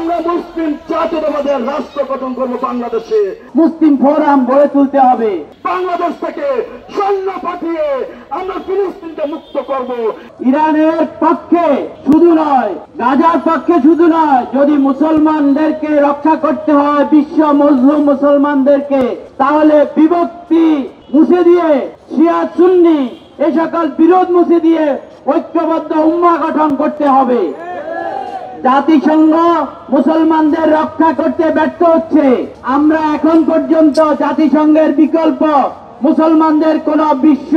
আমরা মুসলিম জাতীয়তাবাদের রাষ্ট্র গঠন করব বাংলাদেশে। মুসলিম ফোরাম গড়ে তুলতে হবে। বাংলাদেশ থেকে সৈন্য পাঠিয়ে আমরা ফিলিস্তিনকে মুক্ত করব। ইরানের পক্ষে শুধু নয়, গাজার পক্ষে শুধু নয়, যদি মুসলমানদেরকে রক্ষা করতে হয়, বিশ্ব মুসলিম মুসলমানদেরকে, তাহলে বিভক্তি মুছে দিয়ে, শিয়া সুন্নি এ সকল বিরোধ মুছে দিয়ে ঐক্যবদ্ধ উম্মাহ গঠন করতে হবে। জাতিসংঘ মুসলমানদের রক্ষা করতে ব্যর্থ হচ্ছে। আমরা এখন পর্যন্ত জাতিসংঘের বিকল্প মুসলমানদের কোন বিশ্ব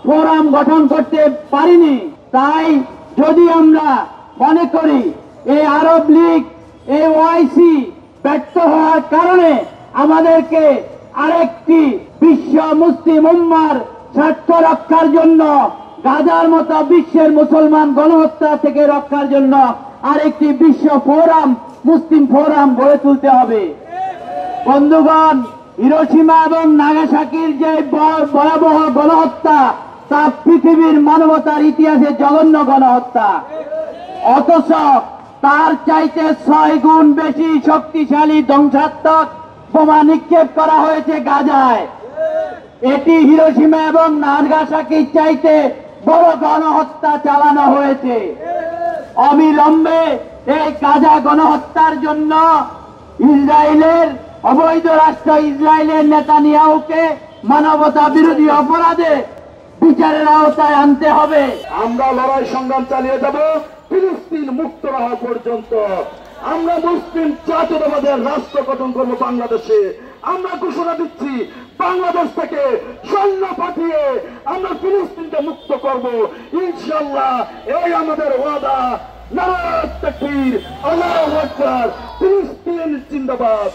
ফোরাম গঠন করতে পারিনি। তাই যদি আমরা মনে করি এই আরব লীগ, এই ওআইসি ব্যর্থ হওয়ার কারণে আমাদেরকে আরেকটি বিশ্ব মুসলিম উম্মার স্বার্থ রক্ষার জন্য, গাজার মতো বিশ্বের মুসলমান গণহত্যা থেকে রক্ষার জন্য আরেকটি বিশ্ব ফোরাম, মুসলিম ফোরাম গড়ে তুলতে হবে। বন্ধুগণ, হিরোশিমা এবং নাগাসাকির যে ভয়াবহ গণহত্যা, তা পৃথিবীর মানবতার ইতিহাসে জঘন্য গণহত্যা। অথচ তার চাইতে 6 গুণ বেশি শক্তিশালী ধ্বংসাত্মক বোমা নিক্ষেপ করা হয়েছে গাজায়। এটি হিরোশিমা এবং নাগাসাকির চাইতে বড় গণহত্যা চালানো হয়েছে। অবিলম্বে এই গাজা গণহত্যার জন্য ইসরায়েলের অবৈধ রাষ্ট্র ইসরায়েলের নেতানিয়াহুকে মানবতা বিরোধী অপরাধে বিচারের আওতায় আনতে হবে। আমরা লড়াই সংগ্রাম চালিয়ে যাব ফিলিস্তিন মুক্ত হওয়া পর্যন্ত। আমরা মুসলিম জাতীয়তাবাদের রাষ্ট্র গঠন করব বাংলাদেশে। আমরা ঘোষণা দিচ্ছি, বাংলাদেশ থেকে সৈন্য পাঠিয়ে আমরা ফিলিস্তিনকে মুক্ত করব ইনশাআল্লাহ। এই আমাদের ওয়াদা। নারায়ে তাকবীর, আল্লাহু আকবার, ফিলিস্তিন জিন্দাবাদ।